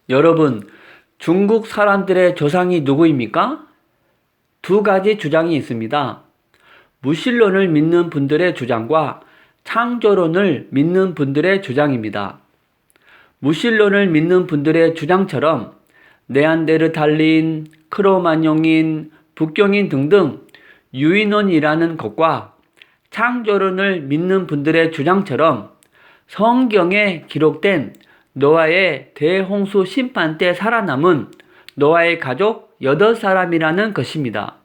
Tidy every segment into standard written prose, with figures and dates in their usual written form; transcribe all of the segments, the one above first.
여러분, 중국 사람들의 조상이 누구입니까? 두 가지 주장이 있습니다. 무신론을 믿는 분들의 주장과 창조론을 믿는 분들의 주장입니다. 무신론을 믿는 분들의 주장처럼 네안데르탈린, 크로마뇽인, 북경인 등등 유인원이라는 것과 창조론을 믿는 분들의 주장처럼 성경에 기록된 노아의 대홍수 심판 때 살아남은 노아의 가족 8사람이라는 것입니다.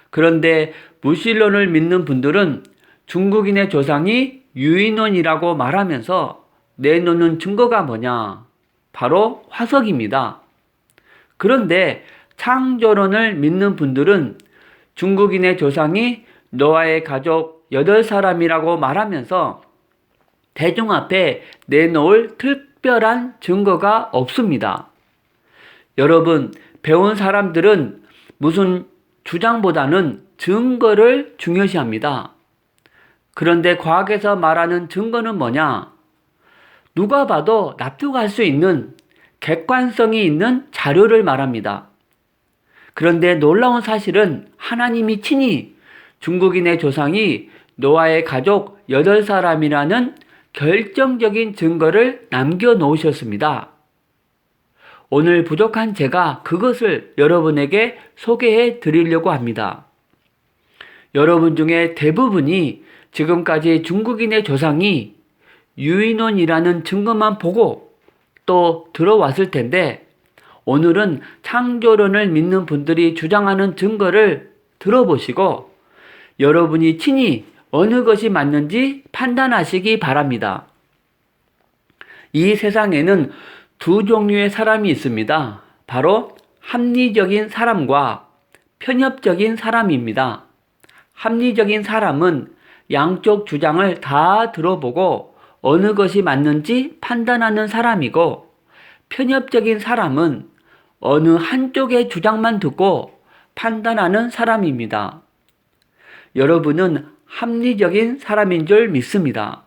그런데 무신론을 믿는 분들은 중국인의 조상이 유인원이라고 말하면서 내놓는 증거가 뭐냐? 바로 화석입니다. 그런데 창조론을 믿는 분들은 중국인의 조상이 노아의 가족 8사람이라고 말하면서 대중 앞에 내놓을 특별한 증거가 없습니다. 여러분, 배운 사람들은 무슨 주장보다는 증거를 중요시합니다. 그런데 과학에서 말하는 증거는 뭐냐? 누가 봐도 납득할 수 있는 객관성이 있는 자료를 말합니다. 그런데 놀라운 사실은 하나님이 친히 중국인의 조상이 노아의 가족 8사람이라는 결정적인 증거를 남겨놓으셨습니다. 오늘 부족한 제가 그것을 여러분에게 소개해 드리려고 합니다. 여러분 중에 대부분이 지금까지 중국인의 조상이 유인원이라는 증거만 보고 또 들어왔을 텐데, 오늘은 창조론을 믿는 분들이 주장하는 증거를 들어보시고 여러분이 친히 어느 것이 맞는지 판단하시기 바랍니다. 이 세상에는 두 종류의 사람이 있습니다. 바로 합리적인 사람과 편협적인 사람입니다. 합리적인 사람은 양쪽 주장을 다 들어보고 어느 것이 맞는지 판단하는 사람이고, 편협적인 사람은 어느 한쪽의 주장만 듣고 판단하는 사람입니다. 여러분은 합리적인 사람인 줄 믿습니다.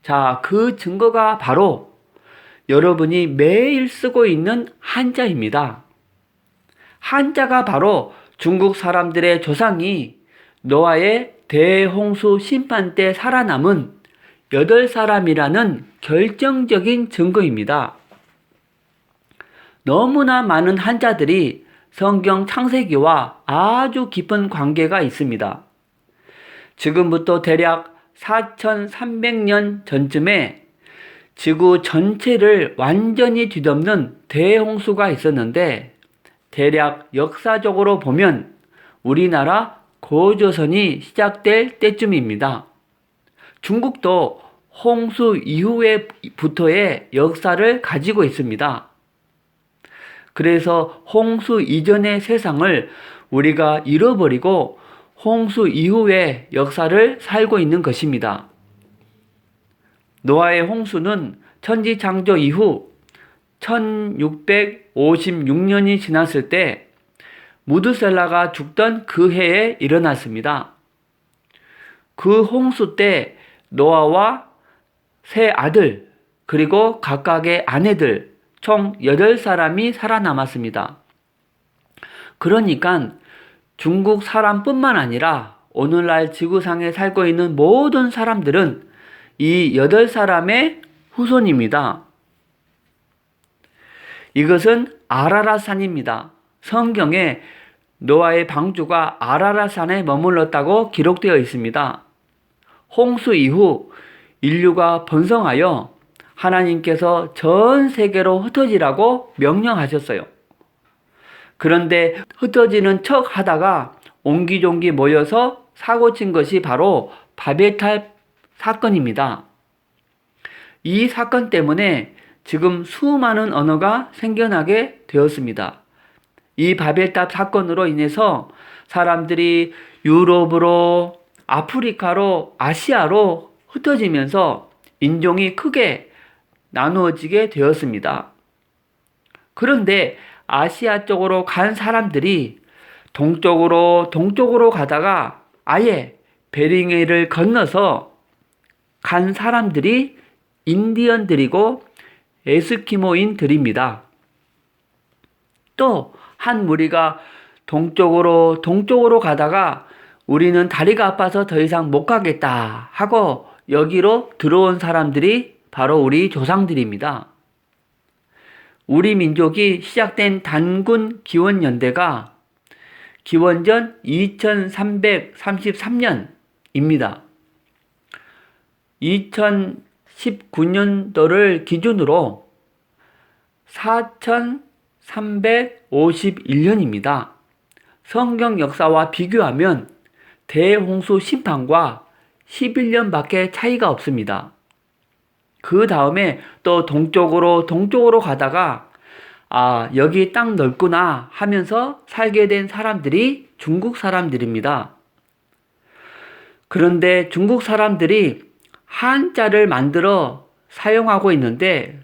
자, 그 증거가 바로 여러분이 매일 쓰고 있는 한자입니다. 한자가 바로 중국 사람들의 조상이 노아의 대홍수 심판 때 살아남은 8사람이라는 결정적인 증거입니다. 너무나 많은 한자들이 성경 창세기와 아주 깊은 관계가 있습니다. 지금부터 대략 4300년 전쯤에 지구 전체를 완전히 뒤덮는 대홍수가 있었는데, 대략 역사적으로 보면 우리나라 고조선이 시작될 때쯤입니다. 중국도 홍수 이후에부터의 역사를 가지고 있습니다. 그래서 홍수 이전의 세상을 우리가 잃어버리고 홍수 이후의 역사를 살고 있는 것입니다. 노아의 홍수는 천지창조 이후 1656년이 지났을 때 무드셀라가 죽던 그 해에 일어났습니다. 그 홍수 때 노아와 세 아들 그리고 각각의 아내들 총 8사람이 살아남았습니다. 그러니까 중국 사람뿐만 아니라 오늘날 지구상에 살고 있는 모든 사람들은 이 8사람의 후손입니다. 이것은 아라랏산입니다. 성경에 노아의 방주가 아라랏산에 머물렀다고 기록되어 있습니다. 홍수 이후 인류가 번성하여 하나님께서 전 세계로 흩어지라고 명령하셨어요. 그런데 흩어지는 척 하다가 옹기종기 모여서 사고친 것이 바로 바벨탑 사건입니다. 이 사건 때문에 지금 수많은 언어가 생겨나게 되었습니다. 이 바벨탑 사건으로 인해서 사람들이 유럽으로, 아프리카로, 아시아로 흩어지면서 인종이 크게 나누어지게 되었습니다. 그런데 아시아 쪽으로 간 사람들이 동쪽으로 가다가 아예 베링해를 건너서 간 사람들이 인디언들이고 에스키모인들입니다. 또 한 무리가 동쪽으로 가다가 우리는 다리가 아파서 더 이상 못 가겠다 하고 여기로 들어온 사람들이 바로 우리 조상들입니다. 우리 민족이 시작된 단군 기원연대가 기원전 2333년입니다. 2019년도를 기준으로 4351년입니다. 성경 역사와 비교하면 대홍수 심판과 11년밖에 차이가 없습니다. 그 다음에 또 동쪽으로 가다가 여기 땅 넓구나 하면서 살게 된 사람들이 중국 사람들입니다. 그런데 중국 사람들이 한자를 만들어 사용하고 있는데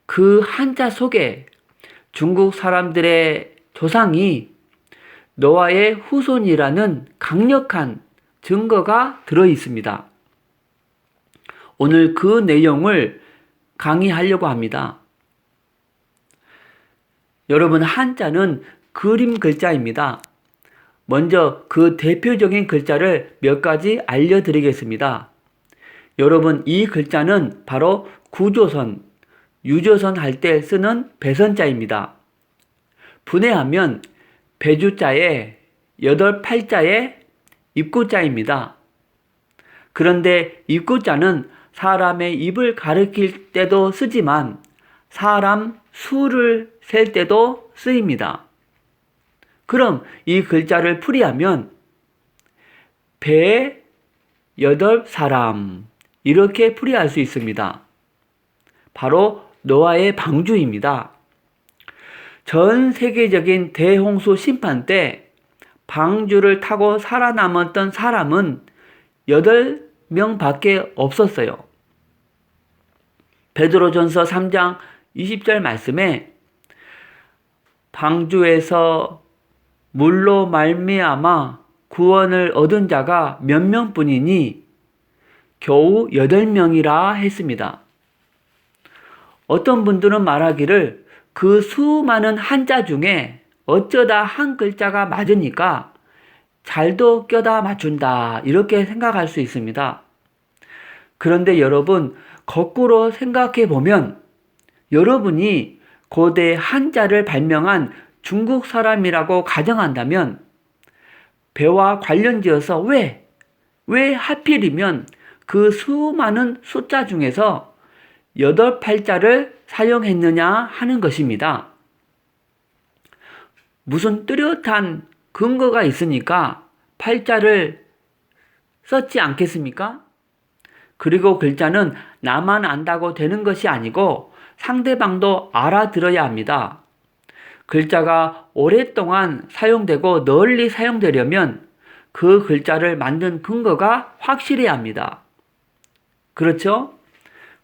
그 한자 속에 중국 사람들의 조상이 노아의 후손이라는 강력한 증거가 들어 있습니다. 오늘 그 내용을 강의하려고 합니다. 여러분, 한자는 그림 글자입니다. 먼저 그 대표적인 글자를 몇 가지 알려드리겠습니다. 여러분, 이 글자는 바로 구조선, 유조선 할 때 쓰는 배선자입니다. 분해하면 배주자에 8팔자에 입구자입니다. 그런데 입구자는 사람의 입을 가리킬 때도 쓰지만 사람 수를 셀 때도 쓰입니다. 그럼 이 글자를 풀이하면 배 8사람 이렇게 풀이할 수 있습니다. 바로 노아의 방주입니다. 전 세계적인 대홍수 심판 때 방주를 타고 살아남았던 사람은 8명밖에 없었어요. 베드로전서 3장 20절 말씀에 방주에서 물로 말미암아 구원을 얻은 자가 몇 명뿐이니 겨우 8명이라 했습니다. 어떤 분들은 말하기를 그 수많은 한자 중에 어쩌다 한 글자가 맞으니까 잘도 껴다 맞춘다 이렇게 생각할 수 있습니다. 그런데 여러분, 거꾸로 생각해 보면 여러분이 고대 한자를 발명한 중국 사람이라고 가정한다면 배와 관련지어서 왜 하필이면 그 수많은 숫자 중에서 8팔자를 사용했느냐 하는 것입니다. 무슨 뚜렷한 근거가 있으니까 팔자를 썼지 않겠습니까? 그리고 글자는 나만 안다고 되는 것이 아니고 상대방도 알아들어야 합니다. 글자가 오랫동안 사용되고 널리 사용되려면 그 글자를 만든 근거가 확실해야 합니다. 그렇죠?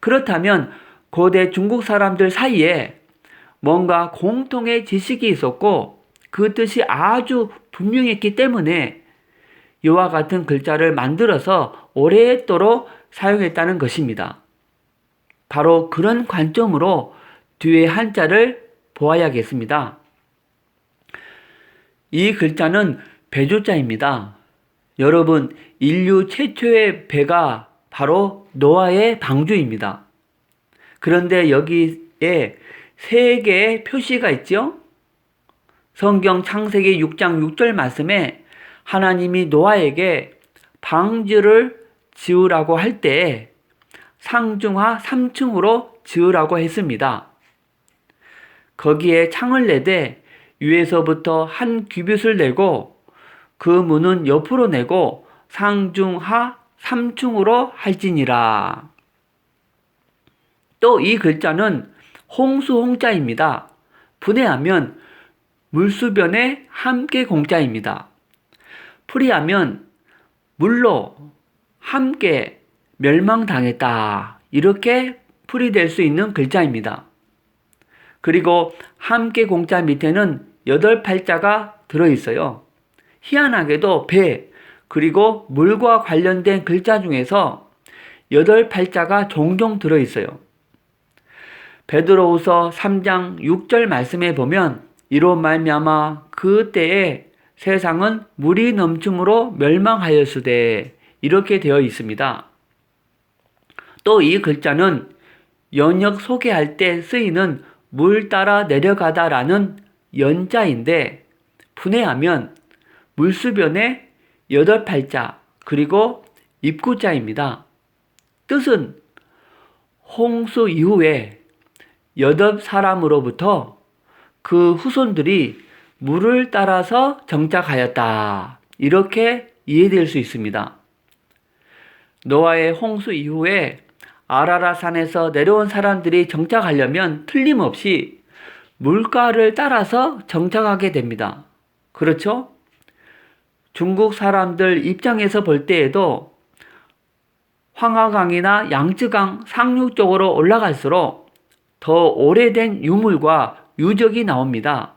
그렇다면 고대 중국 사람들 사이에 뭔가 공통의 지식이 있었고 그 뜻이 아주 분명했기 때문에 이와 같은 글자를 만들어서 오랫도록 사용했다는 것입니다. 바로 그런 관점으로 뒤에 한자를 보아야겠습니다. 이 글자는 배조자입니다. 여러분, 인류 최초의 배가 바로 노아의 방주입니다. 그런데 여기에 3개의 표시가 있죠? 성경 창세기 6장 6절 말씀에 하나님이 노아에게 방주를 지으라고 할 때 상중하 3층으로 지으라고 했습니다. 거기에 창을 내되 위에서부터 한 규빗을 내고 그 문은 옆으로 내고 상중하 3층으로 할지니라. 또 이 글자는 홍수 홍자입니다. 분해하면 물수변에 함께 공자입니다. 풀이하면 물로 함께 멸망당했다 이렇게 풀이될 수 있는 글자입니다. 그리고 함께 공자 밑에는 8팔자가 들어있어요. 희한하게도 배 그리고 물과 관련된 글자 중에서 8팔자가 종종 들어있어요. 베드로후서 3장 6절 말씀에 보면 이로 말미암아 그때에 세상은 물이 넘침으로 멸망하였으되 이렇게 되어 있습니다. 또 이 글자는 연역 소개할 때 쓰이는 물 따라 내려가다라는 연자인데 분해하면 물수변의 8팔자 그리고 입구자입니다. 뜻은 홍수 이후에 8사람으로부터 그 후손들이 물을 따라서 정착하였다. 이렇게 이해될 수 있습니다. 노아의 홍수 이후에 아라라산에서 내려온 사람들이 정착하려면 틀림없이 물가를 따라서 정착하게 됩니다. 그렇죠? 중국 사람들 입장에서 볼 때에도 황하강이나 양쯔강 상류 쪽으로 올라갈수록 더 오래된 유물과 유적이 나옵니다.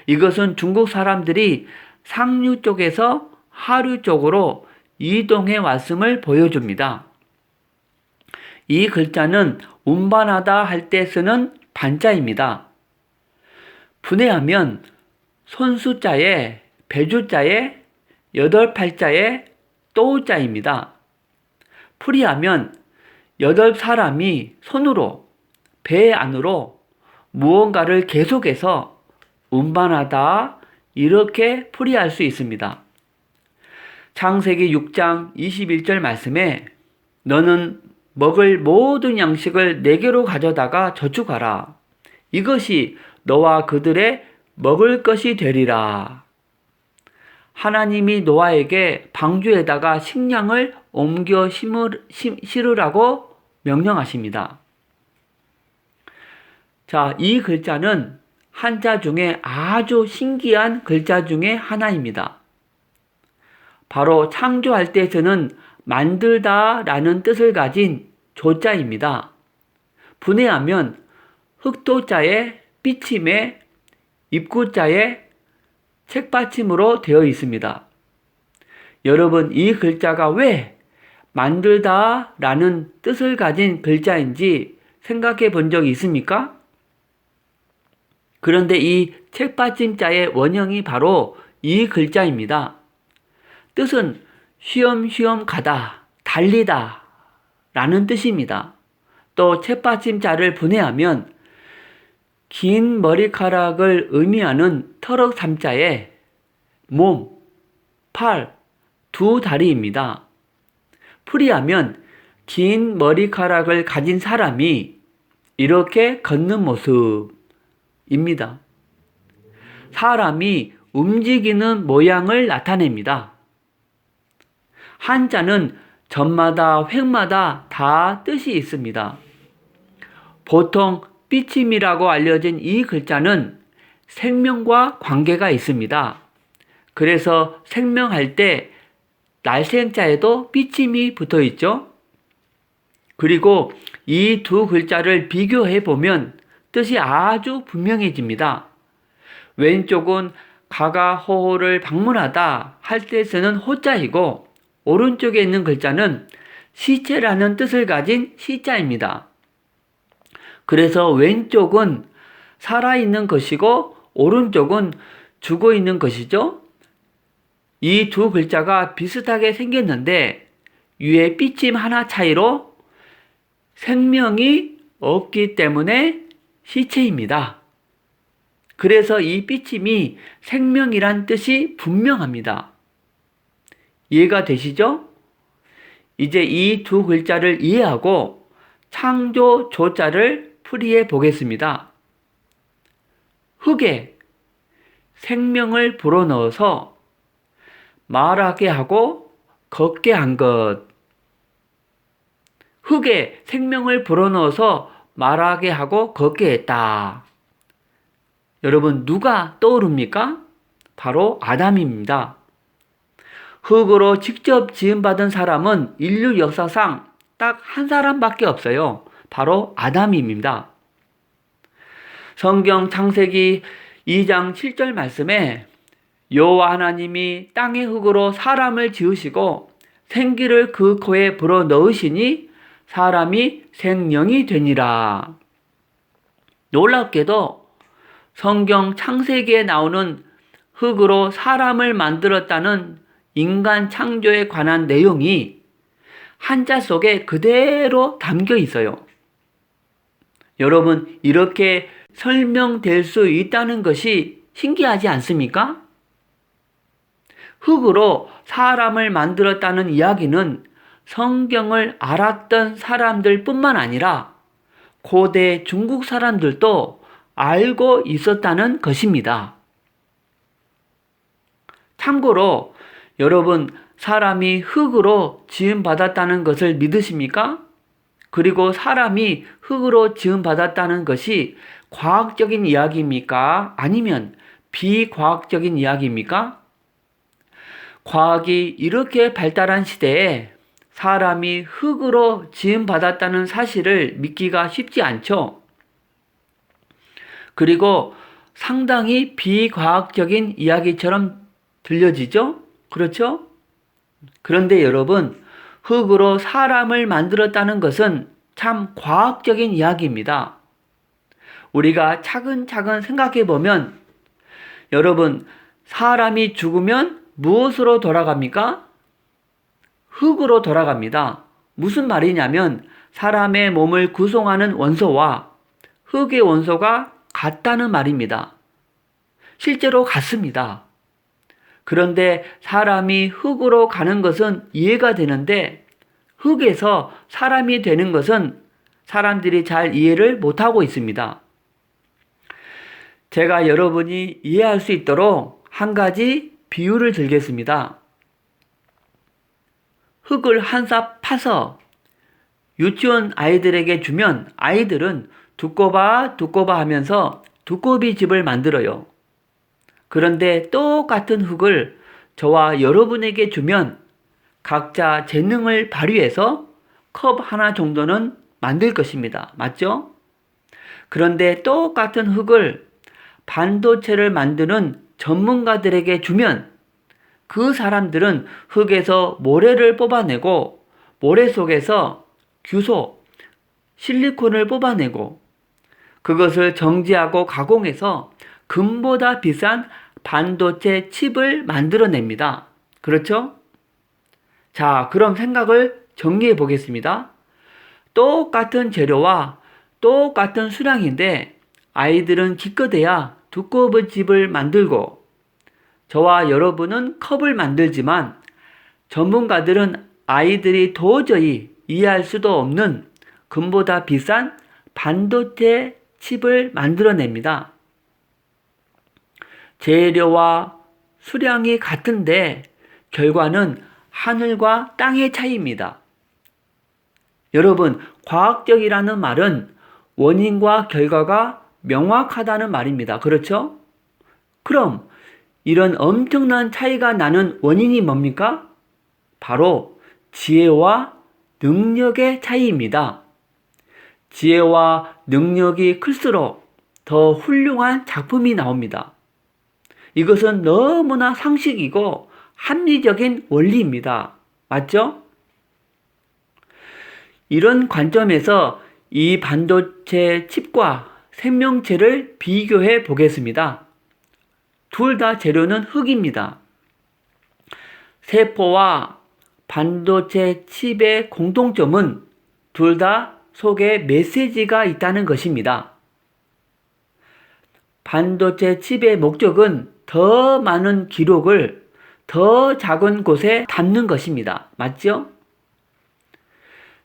이것은 중국 사람들이 상류 쪽에서 하류 쪽으로 이동해 왔음을 보여줍니다. 이 글자는 운반하다 할 때 쓰는 반자입니다. 분해하면 손수자에 배주자에 8팔자에 또자입니다. 풀이하면 8사람이 손으로 배 안으로 무언가를 계속해서 운반하다 이렇게 풀이할 수 있습니다. 창세기 6장 21절 말씀에 너는 먹을 모든 양식을 내게로 가져다가 저축하라. 이것이 너와 그들의 먹을 것이 되리라. 하나님이 노아에게 방주에다가 식량을 옮겨 심으라고 명령하십니다. 자, 이 글자는 한자 중에 아주 신기한 글자 중에 하나입니다. 바로 창조할 때 쓰는 만들다 라는 뜻을 가진 조자입니다. 분해하면 흑도자에 삐침에 입구자에 책받침으로 되어 있습니다. 여러분, 이 글자가 왜 만들다 라는 뜻을 가진 글자인지 생각해 본 적이 있습니까? 그런데 이 책받침자의 원형이 바로 이 글자입니다. 뜻은 쉬엄쉬엄 가다, 달리다 라는 뜻입니다. 또 책받침자를 분해하면 긴 머리카락을 의미하는 터럭 삼자에 몸, 팔, 두 다리입니다. 풀이하면 긴 머리카락을 가진 사람이 이렇게 걷는 모습입니다. 사람이 움직이는 모양을 나타냅니다. 한자는 점마다 획마다 다 뜻이 있습니다. 보통 삐침이라고 알려진 이 글자는 생명과 관계가 있습니다. 그래서 생명할 때 날생자에도 삐침이 붙어 있죠. 그리고 이 두 글자를 비교해 보면 뜻이 아주 분명해집니다. 왼쪽은 가가호호를 방문하다 할 때 쓰는 호자이고 오른쪽에 있는 글자는 시체라는 뜻을 가진 시자입니다. 그래서 왼쪽은 살아있는 것이고 오른쪽은 죽어있는 것이죠. 이 두 글자가 비슷하게 생겼는데 위에 삐침 하나 차이로 생명이 없기 때문에 시체입니다. 그래서 이 삐침이 생명이란 뜻이 분명합니다. 이해가 되시죠? 이제 이 두 글자를 이해하고 창조 조자를 풀이해 보겠습니다. 흙에 생명을 불어넣어서 말하게 하고 걷게 한 것. 흙에 생명을 불어넣어서 말하게 하고 걷게 했다. 여러분, 누가 떠오릅니까? 바로 아담입니다. 흙으로 직접 지음받은 사람은 인류 역사상 딱 한 사람밖에 없어요. 바로 아담입니다. 성경 창세기 2장 7절 말씀에 여호와 하나님이 땅의 흙으로 사람을 지으시고 생기를 그 코에 불어 넣으시니 사람이 생명이 되니라. 놀랍게도 성경 창세기에 나오는 흙으로 사람을 만들었다는 인간 창조에 관한 내용이 한자 속에 그대로 담겨 있어요. 여러분, 이렇게 설명될 수 있다는 것이 신기하지 않습니까? 흙으로 사람을 만들었다는 이야기는 성경을 알았던 사람들 뿐만 아니라 고대 중국 사람들도 알고 있었다는 것입니다. 참고로 여러분, 사람이 흙으로 지음받았다는 것을 믿으십니까? 그리고 사람이 흙으로 지음받았다는 것이 과학적인 이야기입니까? 아니면 비과학적인 이야기입니까? 과학이 이렇게 발달한 시대에 사람이 흙으로 지음받았다는 사실을 믿기가 쉽지 않죠. 그리고 상당히 비과학적인 이야기처럼 들려지죠? 그렇죠? 그런데 여러분, 흙으로 사람을 만들었다는 것은 참 과학적인 이야기입니다. 우리가 차근차근 생각해 보면, 여러분, 사람이 죽으면 무엇으로 돌아갑니까? 흙으로 돌아갑니다. 무슨 말이냐면 사람의 몸을 구성하는 원소와 흙의 원소가 같다는 말입니다. 실제로 같습니다. 그런데 사람이 흙으로 가는 것은 이해가 되는데 흙에서 사람이 되는 것은 사람들이 잘 이해를 못하고 있습니다. 제가 여러분이 이해할 수 있도록 한 가지 비유를 들겠습니다. 흙을 한 삽 파서 유치원 아이들에게 주면 아이들은 두꺼봐 두꺼봐 하면서 두꺼비 집을 만들어요. 그런데 똑같은 흙을 저와 여러분에게 주면 각자 재능을 발휘해서 컵 하나 정도는 만들 것입니다. 맞죠? 그런데 똑같은 흙을 반도체를 만드는 전문가들에게 주면 그 사람들은 흙에서 모래를 뽑아내고 모래 속에서 규소, 실리콘을 뽑아내고 그것을 정지하고 가공해서 금보다 비싼 반도체 칩을 만들어냅니다. 그렇죠? 자, 그럼 생각을 정리해 보겠습니다. 똑같은 재료와 똑같은 수량인데 아이들은 기껏해야 두꺼운 칩을 만들고 저와 여러분은 컵을 만들지만 전문가들은 아이들이 도저히 이해할 수도 없는 금보다 비싼 반도체 칩을 만들어냅니다. 재료와 수량이 같은데 결과는 하늘과 땅의 차이입니다. 여러분, 과학적이라는 말은 원인과 결과가 명확하다는 말입니다. 그렇죠? 그럼 이런 엄청난 차이가 나는 원인이 뭡니까? 바로 지혜와 능력의 차이입니다. 지혜와 능력이 클수록 더 훌륭한 작품이 나옵니다. 이것은 너무나 상식이고 합리적인 원리입니다. 맞죠? 이런 관점에서 이 반도체 칩과 생명체를 비교해 보겠습니다. 둘 다 재료는 흙입니다. 세포와 반도체 칩의 공통점은 둘 다 속에 메시지가 있다는 것입니다. 반도체 칩의 목적은 더 많은 기록을 더 작은 곳에 담는 것입니다. 맞죠?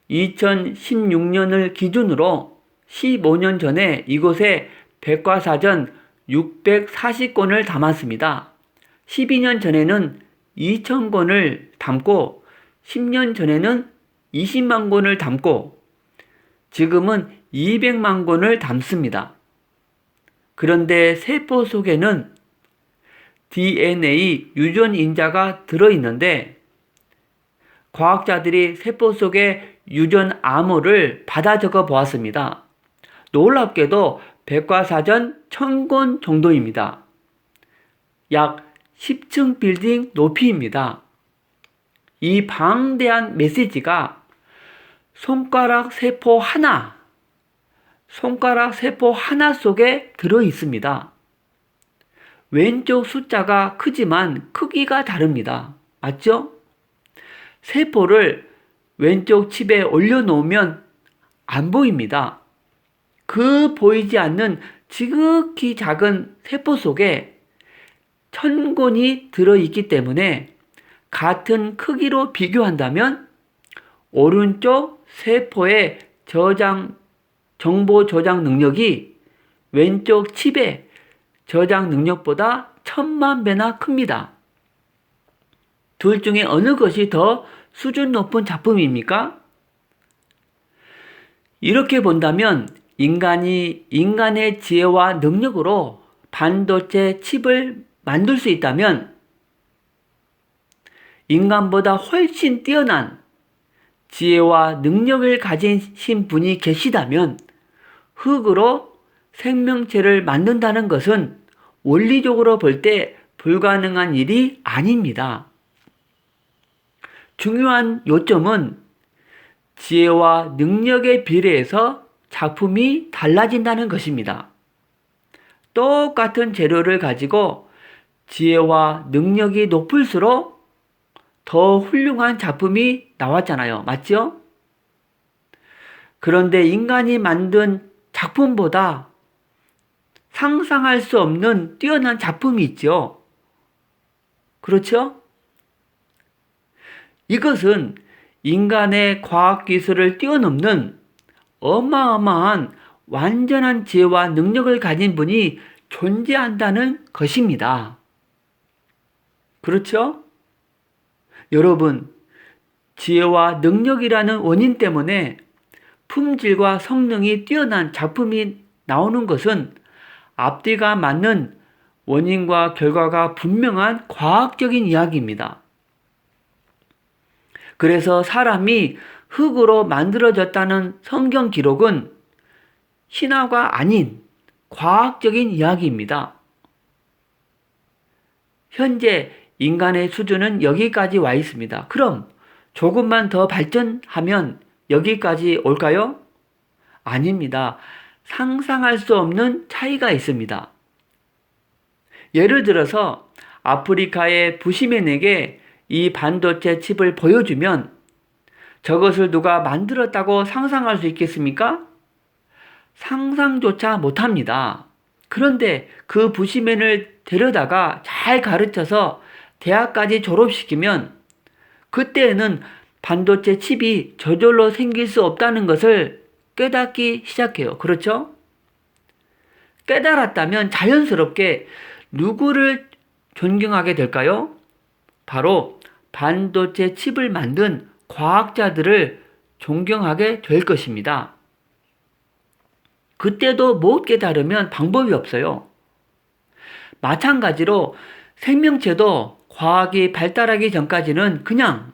2016년을 기준으로 15년 전에 이곳에 백과사전 640권을 담았습니다. 12년 전에는 2,000권을 담고 10년 전에는 20만 권을 담고 지금은 200만 권을 담습니다. 그런데 세포 속에는 DNA 유전인자가 들어있는데 과학자들이 세포 속의 유전 암호를 받아 적어 보았습니다. 놀랍게도 백과사전 1000권 정도입니다. 약 10층 빌딩 높이입니다. 이 방대한 메시지가 손가락 세포 하나, 손가락 세포 하나 속에 들어 있습니다. 왼쪽 숫자가 크지만 크기가 다릅니다. 맞죠? 세포를 왼쪽 칩에 올려놓으면 안 보입니다. 그 보이지 않는 지극히 작은 세포 속에 천곤이 들어있기 때문에 같은 크기로 비교한다면 오른쪽 세포의 정보 저장 능력이 왼쪽 칩의 저장 능력보다 1000만 배나 큽니다. 둘 중에 어느 것이 더 수준 높은 작품입니까? 이렇게 본다면 인간이 인간의 지혜와 능력으로 반도체 칩을 만들 수 있다면 인간보다 훨씬 뛰어난 지혜와 능력을 가지신 분이 계시다면 흙으로 생명체를 만든다는 것은 원리적으로 볼 때 불가능한 일이 아닙니다. 중요한 요점은 지혜와 능력에 비례해서 작품이 달라진다는 것입니다. 똑같은 재료를 가지고 지혜와 능력이 높을수록 더 훌륭한 작품이 나왔잖아요. 맞죠? 그런데 인간이 만든 작품보다 상상할 수 없는 뛰어난 작품이 있죠. 그렇죠? 이것은 인간의 과학기술을 뛰어넘는 어마어마한 완전한 지혜와 능력을 가진 분이 존재한다는 것입니다. 그렇죠? 여러분, 지혜와 능력이라는 원인 때문에 품질과 성능이 뛰어난 작품이 나오는 것은 앞뒤가 맞는 원인과 결과가 분명한 과학적인 이야기입니다. 그래서 사람이 흙으로 만들어졌다는 성경 기록은 신화가 아닌 과학적인 이야기입니다. 현재 인간의 수준은 여기까지 와 있습니다. 그럼 조금만 더 발전하면 여기까지 올까요? 아닙니다. 상상할 수 없는 차이가 있습니다. 예를 들어서 아프리카의 부시맨에게 이 반도체 칩을 보여주면 저것을 누가 만들었다고 상상할 수 있겠습니까? 상상조차 못합니다. 그런데 그 부시맨을 데려다가 잘 가르쳐서 대학까지 졸업시키면 그때에는 반도체 칩이 저절로 생길 수 없다는 것을 깨닫기 시작해요. 그렇죠? 깨달았다면 자연스럽게 누구를 존경하게 될까요? 바로 반도체 칩을 만든 과학자들을 존경하게 될 것입니다. 그때도 못 깨달으면 방법이 없어요. 마찬가지로 생명체도 과학이 발달하기 전까지는 그냥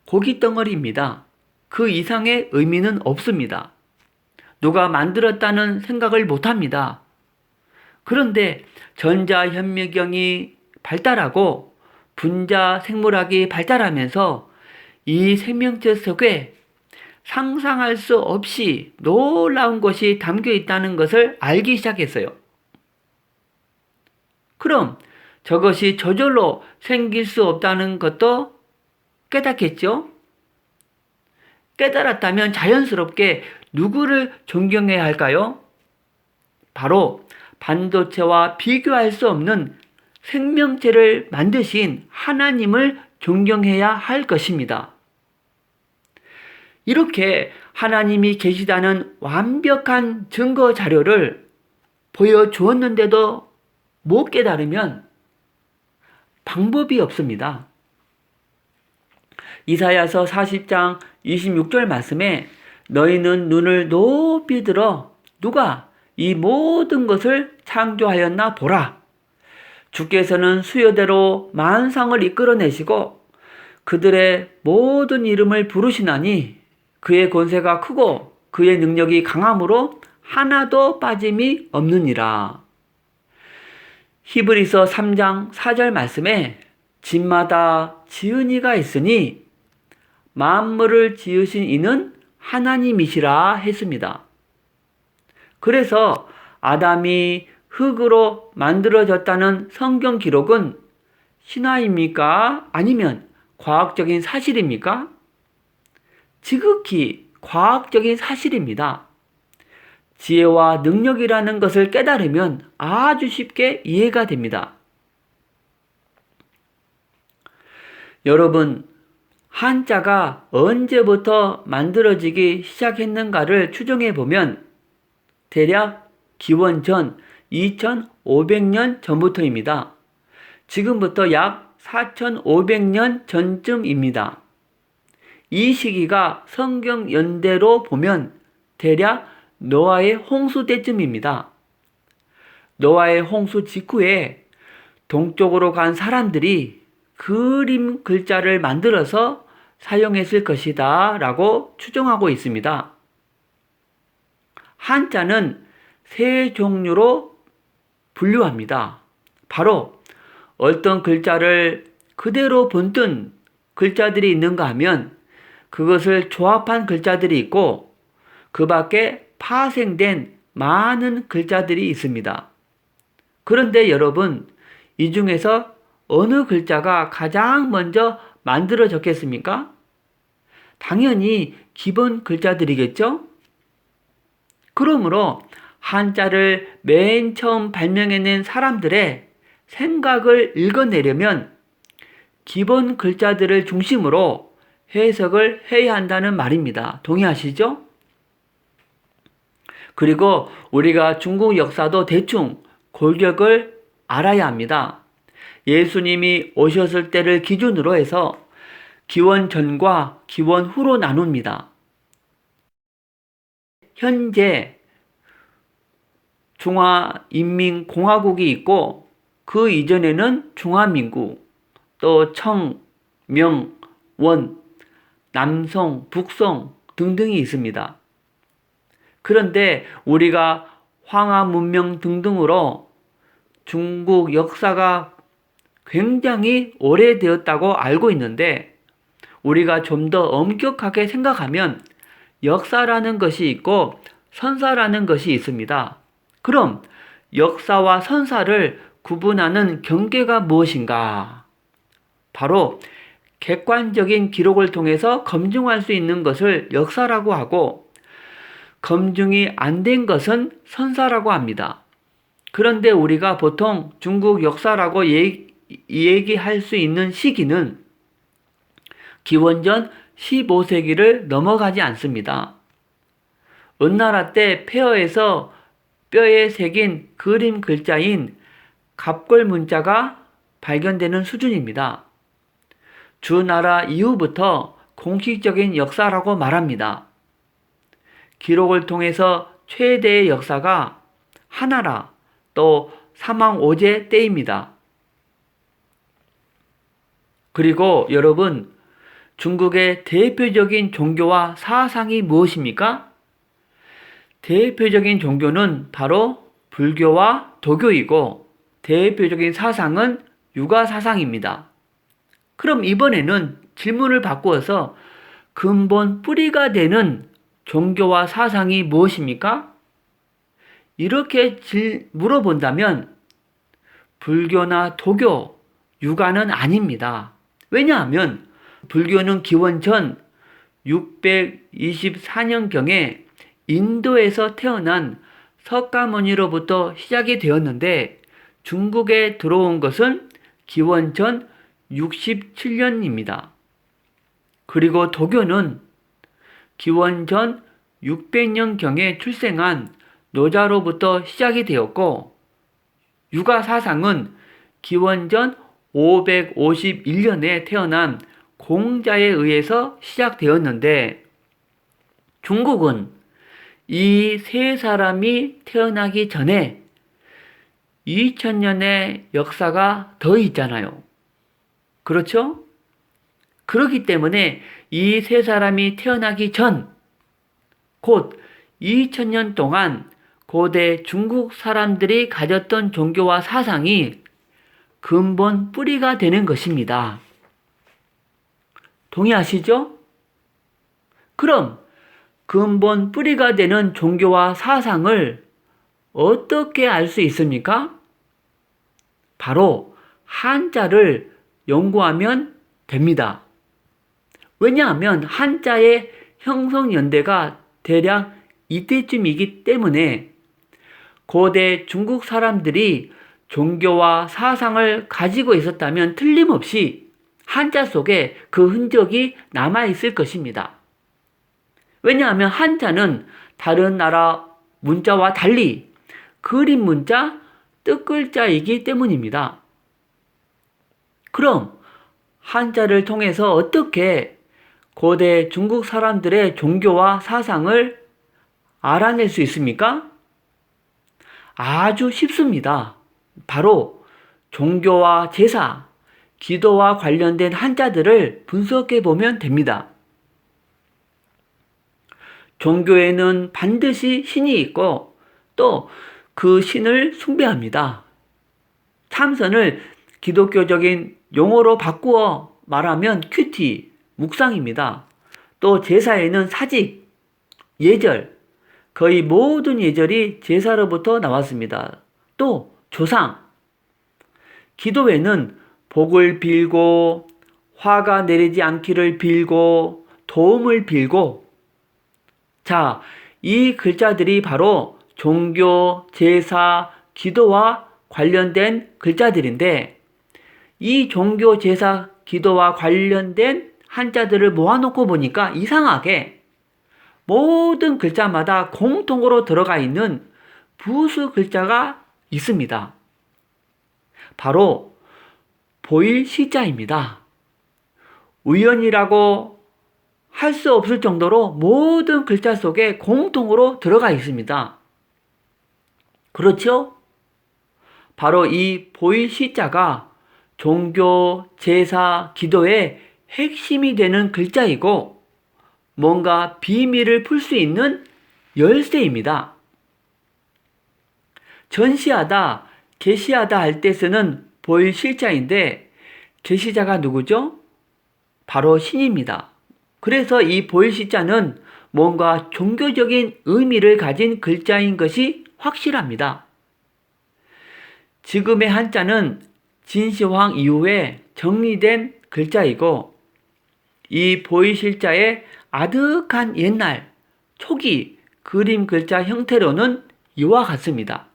고깃덩어리입니다. 그 이상의 의미는 없습니다. 누가 만들었다는 생각을 못합니다. 그런데 전자현미경이 발달하고 분자 생물학이 발달하면서 이 생명체 속에 상상할 수 없이 놀라운 것이 담겨 있다는 것을 알기 시작했어요. 그럼 저것이 저절로 생길 수 없다는 것도 깨닫겠죠? 깨달았다면 자연스럽게 누구를 존경해야 할까요? 바로 반도체와 비교할 수 없는 생명체를 만드신 하나님을 존경해야 할 것입니다. 이렇게 하나님이 계시다는 완벽한 증거 자료를 보여주었는데도 못 깨달으면 방법이 없습니다. 이사야서 40장 26절 말씀에 너희는 눈을 높이 들어 누가 이 모든 것을 창조하였나 보라. 주께서는 수요대로 만상을 이끌어내시고 그들의 모든 이름을 부르시나니 그의 권세가 크고 그의 능력이 강함으로 하나도 빠짐이 없느니라. 히브리서 3장 4절 말씀에 집마다 지은 이가 있으니 만물을 지으신 이는 하나님이시라 했습니다. 그래서 아담이 흙으로 만들어졌다는 성경 기록은 신화입니까? 아니면 과학적인 사실입니까? 지극히 과학적인 사실입니다. 지혜와 능력이라는 것을 깨달으면 아주 쉽게 이해가 됩니다. 여러분, 한자가 언제부터 만들어지기 시작했는가를 추정해 보면 대략 기원전 2500년 전부터입니다. 지금부터 약 4500년 전쯤입니다. 이 시기가 성경 연대로 보면 대략 노아의 홍수 때쯤입니다. 노아의 홍수 직후에 동쪽으로 간 사람들이 그림 글자를 만들어서 사용했을 것이다 라고 추정하고 있습니다. 한자는 세 종류로 분류합니다. 바로 어떤 글자를 그대로 본뜬 글자들이 있는가 하면 그것을 조합한 글자들이 있고 그 밖에 파생된 많은 글자들이 있습니다. 그런데 여러분, 이 중에서 어느 글자가 가장 먼저 만들어졌겠습니까? 당연히 기본 글자들이겠죠? 그러므로 한자를 맨 처음 발명해낸 사람들의 생각을 읽어내려면 기본 글자들을 중심으로 해석을 해야 한다는 말입니다. 동의하시죠? 그리고 우리가 중국 역사도 대충 골격을 알아야 합니다. 예수님이 오셨을 때를 기준으로 해서 기원 전과 기원 후로 나눕니다. 현재 중화인민공화국이 있고 그 이전에는 중화민국, 또 청, 명, 원, 남송, 북송 등등이 있습니다. 그런데 우리가 황하 문명 등등으로 중국 역사가 굉장히 오래되었다고 알고 있는데 우리가 좀 더 엄격하게 생각하면 역사라는 것이 있고 선사라는 것이 있습니다. 그럼 역사와 선사를 구분하는 경계가 무엇인가? 바로 객관적인 기록을 통해서 검증할 수 있는 것을 역사라고 하고 검증이 안 된 것은 선사라고 합니다. 그런데 우리가 보통 중국 역사라고 얘기할 수 있는 시기는 기원전 15세기를 넘어가지 않습니다. 은나라 때 폐허에서 뼈에 새긴 그림 글자인 갑골 문자가 발견되는 수준입니다. 주나라 이후부터 공식적인 역사라고 말합니다. 기록을 통해서 최대의 역사가 하나라 또 사망오제 때입니다. 그리고 여러분, 중국의 대표적인 종교와 사상이 무엇입니까? 대표적인 종교는 바로 불교와 도교이고 대표적인 사상은 유가사상입니다. 그럼 이번에는 질문을 바꾸어서 근본 뿌리가 되는 종교와 사상이 무엇입니까? 이렇게 물어본다면 불교나 도교, 유가는 아닙니다. 왜냐하면 불교는 기원전 624년경에 인도에서 태어난 석가모니로부터 시작이 되었는데 중국에 들어온 것은 기원전 67년입니다. 그리고 도교는 기원전 600년경에 출생한 노자로부터 시작이 되었고 유가사상은 기원전 551년에 태어난 공자에 의해서 시작되었는데 중국은 이 세 사람이 태어나기 전에 2000년의 역사가 더 있잖아요. 그렇죠? 그렇기 때문에 이 세 사람이 태어나기 전, 곧 2000년 동안 고대 중국 사람들이 가졌던 종교와 사상이 근본 뿌리가 되는 것입니다. 동의하시죠? 그럼 근본 뿌리가 되는 종교와 사상을 어떻게 알 수 있습니까? 바로 한자를 연구하면 됩니다. 왜냐하면 한자의 형성 연대가 대략 이때쯤이기 때문에 고대 중국 사람들이 종교와 사상을 가지고 있었다면 틀림없이 한자 속에 그 흔적이 남아있을 것입니다. 왜냐하면 한자는 다른 나라 문자와 달리 그림 문자, 뜻글자이기 때문입니다. 그럼 한자를 통해서 어떻게 고대 중국 사람들의 종교와 사상을 알아낼 수 있습니까? 아주 쉽습니다. 바로 종교와 제사, 기도와 관련된 한자들을 분석해 보면 됩니다. 종교에는 반드시 신이 있고 또 그 신을 숭배합니다. 참선을 기독교적인 용어로 바꾸어 말하면 큐티, 묵상입니다. 또 제사에는 사직, 예절, 거의 모든 예절이 제사로부터 나왔습니다. 또 조상, 기도에는 복을 빌고 화가 내리지 않기를 빌고 도움을 빌고 자, 이 글자들이 바로 종교, 제사, 기도와 관련된 글자들인데 이 종교, 제사, 기도와 관련된 한자들을 모아놓고 보니까 이상하게 모든 글자마다 공통으로 들어가 있는 부수 글자가 있습니다. 바로 보일 시자입니다. 우연이라고 할 수 없을 정도로 모든 글자 속에 공통으로 들어가 있습니다. 그렇죠? 바로 이 보일 시자가 종교, 제사, 기도의 핵심이 되는 글자이고 뭔가 비밀을 풀 수 있는 열쇠입니다. 전시하다, 계시하다 할 때 쓰는 보일 실자인데 계시자가 누구죠? 바로 신입니다. 그래서 이 보일 시자는 뭔가 종교적인 의미를 가진 글자인 것이 확실합니다. 지금의 한자는 진시황 이후에 정리된 글자이고 이 보일 실자의 아득한 옛날 초기 그림 글자 형태로는 이와 같습니다.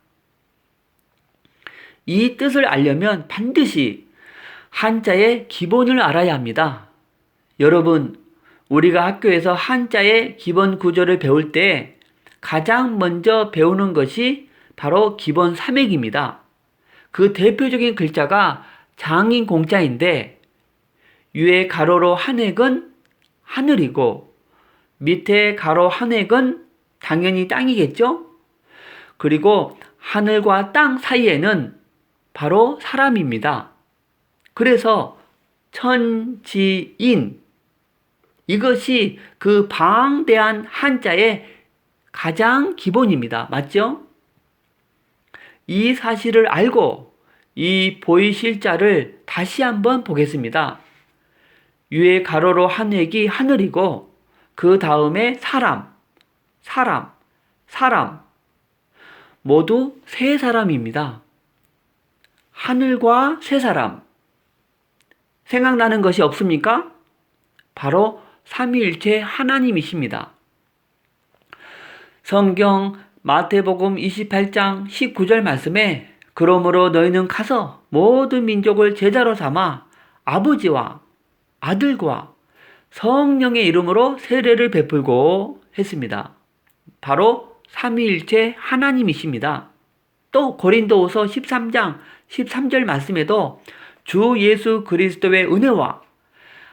이 뜻을 알려면 반드시 한자의 기본을 알아야 합니다. 여러분, 우리가 학교에서 한자의 기본 구조를 배울 때 가장 먼저 배우는 것이 바로 기본 삼획입니다. 그 대표적인 글자가 장인 공자인데 위에 가로로 한 획은 하늘이고 밑에 가로 한 획은 당연히 땅이겠죠? 그리고 하늘과 땅 사이에는 바로 사람입니다. 그래서 천지인 이것이 그 방대한 한자의 가장 기본입니다. 맞죠? 이 사실을 알고 이 보이실자를 다시 한번 보겠습니다. 위에 가로로 한 획이 하늘이고 그 다음에 사람 모두 세 사람입니다. 하늘과 세 사람 생각나는 것이 없습니까? 바로 삼위일체 하나님이십니다. 성경 마태복음 28장 19절 말씀에 그러므로 너희는 가서 모든 민족을 제자로 삼아 아버지와 아들과 성령의 이름으로 세례를 베풀고 했습니다. 바로 삼위일체 하나님이십니다. 또 고린도후서 13장 13절 말씀에도 주 예수 그리스도의 은혜와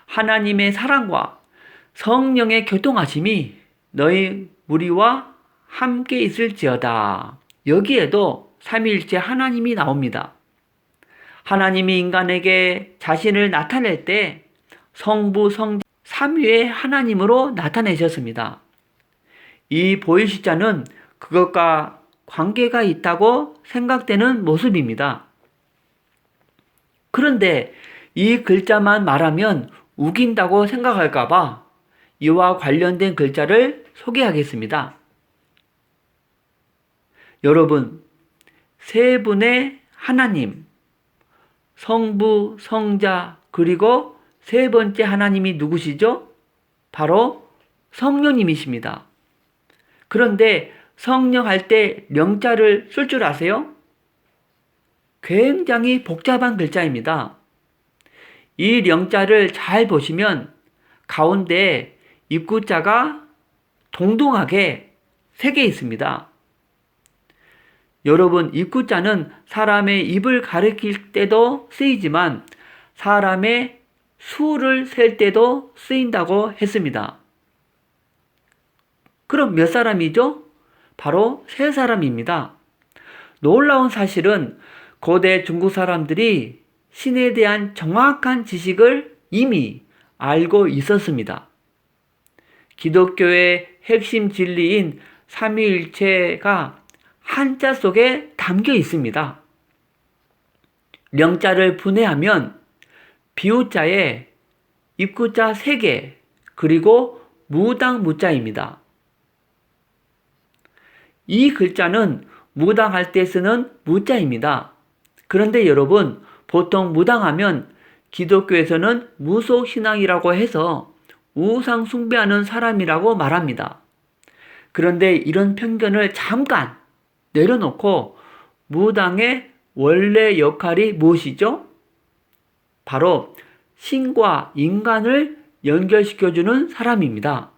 하나님의 사랑과 성령의 교통하심이 너희 무리와 함께 있을지어다. 여기에도 삼위일체 하나님이 나옵니다. 하나님이 인간에게 자신을 나타낼 때 성부, 성자, 삼위의 하나님으로 나타내셨습니다. 이 보일시자는 그것과 관계가 있다고 생각되는 모습입니다. 그런데 이 글자만 말하면 우긴다고 생각할까봐 이와 관련된 글자를 소개하겠습니다. 여러분, 세 분의 하나님, 성부, 성자, 그리고 세 번째 하나님이 누구시죠? 바로 성령님이십니다. 그런데 성령 할 때 명자를 쓸 줄 아세요? 굉장히 복잡한 글자입니다. 이 명자를 잘 보시면 가운데 입구자가 동동하게 3개 있습니다. 여러분, 입구자는 사람의 입을 가리킬 때도 쓰이지만 사람의 수를 셀 때도 쓰인다고 했습니다. 그럼 몇 사람이죠? 바로 3사람입니다. 놀라운 사실은 고대 중국 사람들이 신에 대한 정확한 지식을 이미 알고 있었습니다. 기독교의 핵심 진리인 삼위일체가 한자 속에 담겨 있습니다. 명자를 분해하면 비우자에 입구자 3개, 그리고 무당 무자입니다. 이 글자는 무당할 때 쓰는 무자입니다. 그런데 여러분, 보통 무당하면 기독교에서는 무속신앙이라고 해서 우상 숭배하는 사람이라고 말합니다. 그런데 이런 편견을 잠깐 내려놓고 무당의 원래 역할이 무엇이죠? 바로 신과 인간을 연결시켜주는 사람입니다.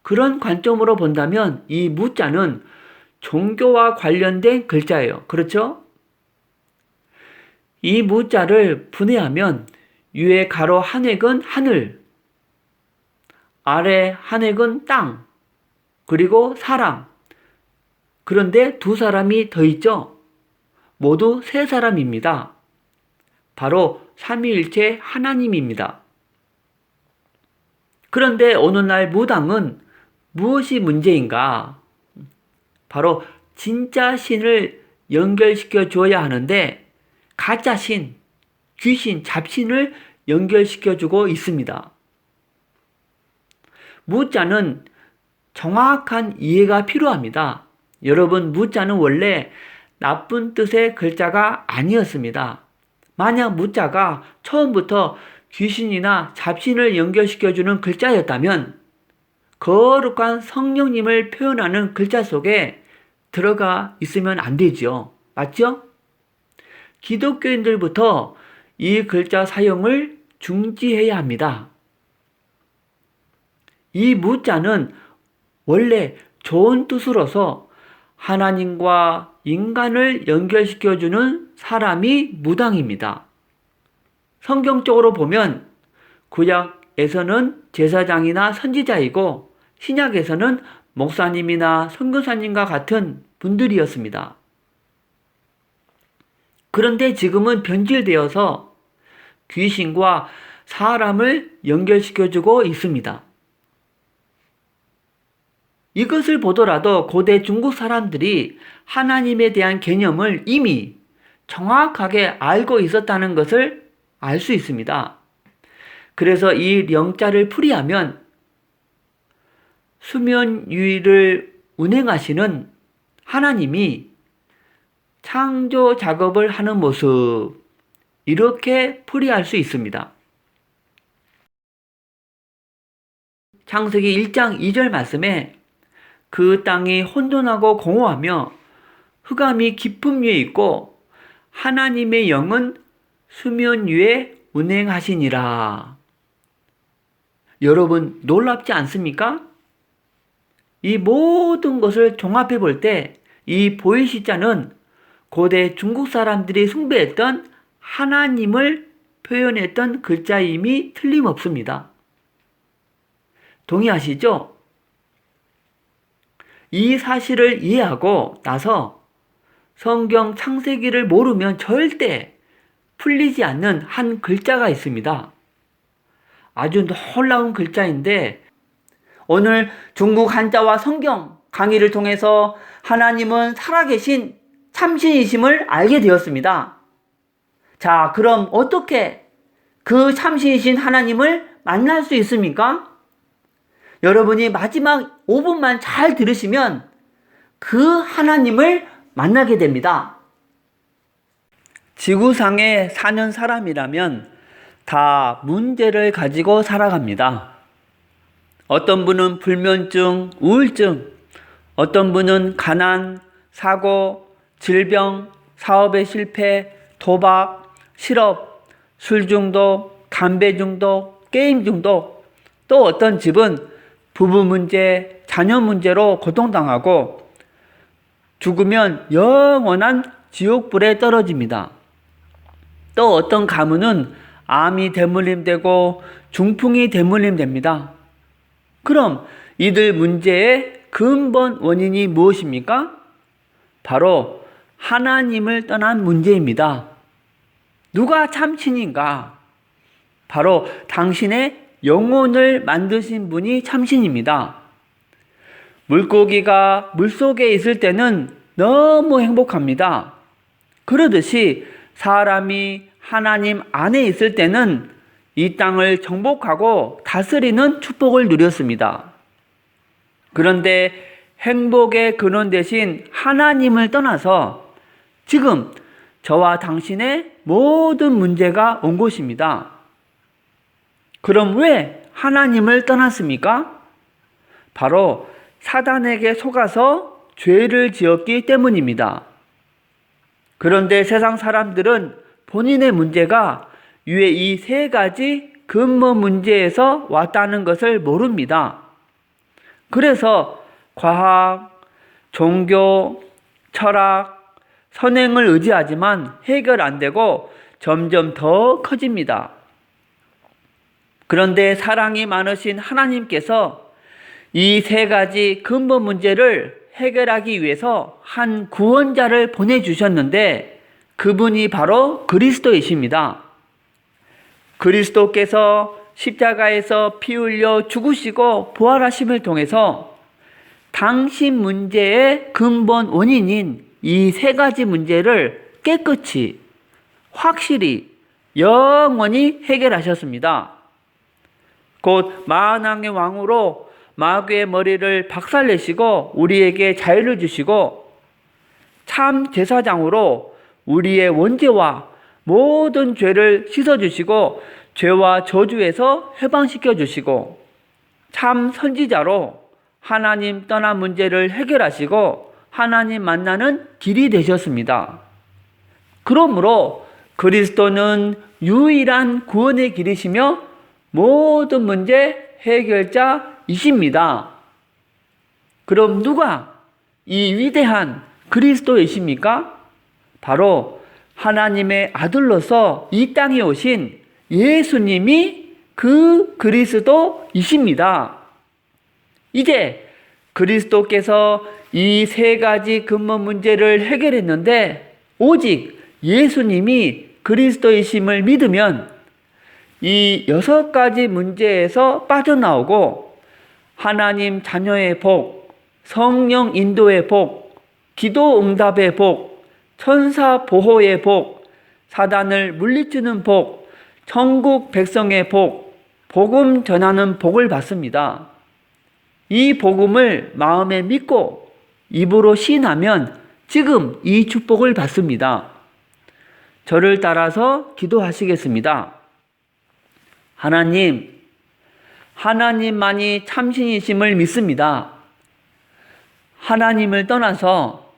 그런 관점으로 본다면 이 무자는 종교와 관련된 글자예요. 그렇죠? 이 무자를 분해하면 위에 가로 한 획은 하늘, 아래 한 획은 땅, 그리고 사람. 그런데 2사람이 더 있죠? 모두 3사람입니다. 바로 삼위일체 하나님입니다. 그런데 어느 날 무당은 무엇이 문제인가? 바로 진짜 신을 연결시켜 줘야 하는데 가짜 신, 귀신, 잡신을 연결시켜 주고 있습니다. 무자는 정확한 이해가 필요합니다. 여러분, 무자는 원래 나쁜 뜻의 글자가 아니었습니다. 만약 무자가 처음부터 귀신이나 잡신을 연결시켜주는 글자였다면 거룩한 성령님을 표현하는 글자 속에 들어가 있으면 안 되죠. 맞죠? 기독교인들부터 이 글자 사용을 중지해야 합니다. 이 무자는 원래 좋은 뜻으로서 하나님과 인간을 연결시켜주는 사람이 무당입니다. 성경적으로 보면 구약에서는 제사장이나 선지자이고 신약에서는 목사님이나 선교사님과 같은 분들이었습니다. 그런데 지금은 변질되어서 귀신과 사람을 연결시켜주고 있습니다. 이것을 보더라도 고대 중국 사람들이 하나님에 대한 개념을 이미 정확하게 알고 있었다는 것을 알 수 있습니다. 그래서 이 영자를 풀이하면 수면유의를 운행하시는 하나님이 창조 작업을 하는 모습, 이렇게 풀이할 수 있습니다. 창세기 1장 2절 말씀에 그 땅이 혼돈하고 공허하며 흑암이 깊음 위에 있고 하나님의 영은 수면 위에 운행하시니라. 여러분, 놀랍지 않습니까? 이 모든 것을 종합해 볼 때 이 보이시자는 고대 중국 사람들이 숭배했던 하나님을 표현했던 글자임이 틀림없습니다. 동의하시죠? 이 사실을 이해하고 나서 성경 창세기를 모르면 절대 풀리지 않는 한 글자가 있습니다. 아주 놀라운 글자인데 오늘 중국 한자와 성경 강의를 통해서 하나님은 살아계신 참신이심을 알게 되었습니다. 자, 그럼 어떻게 그 참신이신 하나님을 만날 수 있습니까? 여러분이 마지막 5분만 잘 들으시면 그 하나님을 만나게 됩니다. 지구상에 사는 사람이라면 다 문제를 가지고 살아갑니다. 어떤 분은 불면증, 우울증, 어떤 분은 가난, 사고, 질병, 사업의 실패, 도박, 실업, 술 중독, 담배 중독, 게임 중독, 또 어떤 집은 부부 문제, 자녀 문제로 고통당하고 죽으면 영원한 지옥불에 떨어집니다. 또 어떤 가문은 암이 대물림되고 중풍이 대물림됩니다. 그럼 이들 문제의 근본 원인이 무엇입니까? 바로 하나님을 떠난 문제입니다. 누가 참신인가? 바로 당신의 영혼을 만드신 분이 참신입니다. 물고기가 물속에 있을 때는 너무 행복합니다. 그러듯이 사람이 하나님 안에 있을 때는 이 땅을 정복하고 다스리는 축복을 누렸습니다. 그런데 행복의 근원 대신 하나님을 떠나서 지금 저와 당신의 모든 문제가 온 것입니다. 그럼 왜 하나님을 떠났습니까? 바로 사단에게 속아서 죄를 지었기 때문입니다. 그런데 세상 사람들은 본인의 문제가 위에 이 세 가지 근본 문제에서 왔다는 것을 모릅니다. 그래서 과학, 종교, 철학, 선행을 의지하지만 해결 안 되고 점점 더 커집니다. 그런데 사랑이 많으신 하나님께서 이 세 가지 근본 문제를 해결하기 위해서 한 구원자를 보내주셨는데 그분이 바로 그리스도이십니다. 그리스도께서 십자가에서 피 흘려 죽으시고 부활하심을 통해서 당신 문제의 근본 원인인 이 세 가지 문제를 깨끗이, 확실히, 영원히 해결하셨습니다. 곧 만왕의 왕으로 마귀의 머리를 박살내시고 우리에게 자유를 주시고 참 제사장으로 우리의 원죄와 모든 죄를 씻어주시고 죄와 저주에서 해방시켜 주시고 참 선지자로 하나님 떠난 문제를 해결하시고 하나님 만나는 길이 되셨습니다. 그러므로 그리스도는 유일한 구원의 길이시며 모든 문제 해결자이십니다. 그럼 누가 이 위대한 그리스도이십니까? 바로 하나님의 아들로서 이 땅에 오신 예수님이 그 그리스도이십니다. 이제 그리스도께서 이 세 가지 근본 문제를 해결했는데 오직 예수님이 그리스도이심을 믿으면 이 6가지 문제에서 빠져나오고 하나님 자녀의 복, 성령 인도의 복, 기도 응답의 복, 천사 보호의 복, 사단을 물리치는 복, 천국 백성의 복, 복음 전하는 복을 받습니다. 이 복음을 마음에 믿고 입으로 시인하면 지금 이 축복을 받습니다. 저를 따라서 기도하시겠습니다. 하나님, 하나님만이 참신이심을 믿습니다. 하나님을 떠나서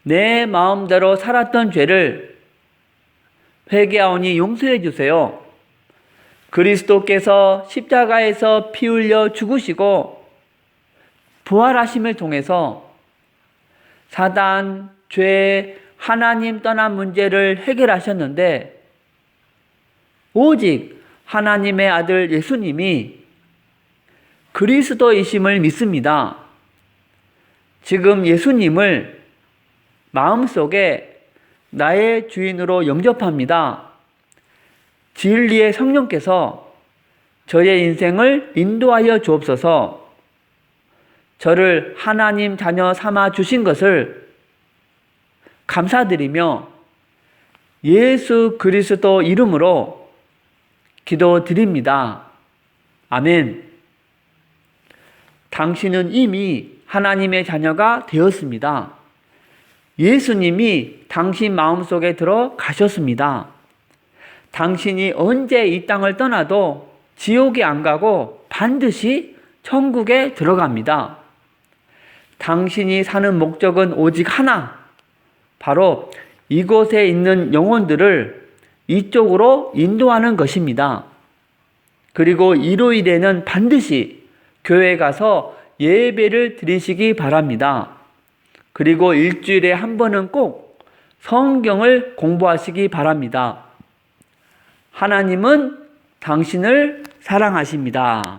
내 마음대로 살았던 죄를 회개하오니 용서해 주세요. 그리스도께서 십자가에서 피 흘려 죽으시고 부활하심을 통해서 사단, 죄, 하나님 떠난 문제를 해결하셨는데 오직 하나님의 아들 예수님이 그리스도이심을 믿습니다. 지금 예수님을 마음속에 나의 주인으로 영접합니다. 진리의 성령께서 저의 인생을 인도하여 주옵소서. 저를 하나님 자녀 삼아 주신 것을 감사드리며 예수 그리스도 이름으로 기도드립니다. 아멘. 당신은 이미 하나님의 자녀가 되었습니다. 예수님이 당신 마음속에 들어가셨습니다. 당신이 언제 이 땅을 떠나도 지옥에 안 가고 반드시 천국에 들어갑니다. 당신이 사는 목적은 오직 하나, 바로 이곳에 있는 영혼들을 이쪽으로 인도하는 것입니다. 그리고 일요일에는 반드시 교회 가서 예배를 드리시기 바랍니다. 그리고 일주일에 한 번은 꼭 성경을 공부하시기 바랍니다. 하나님은 당신을 사랑하십니다.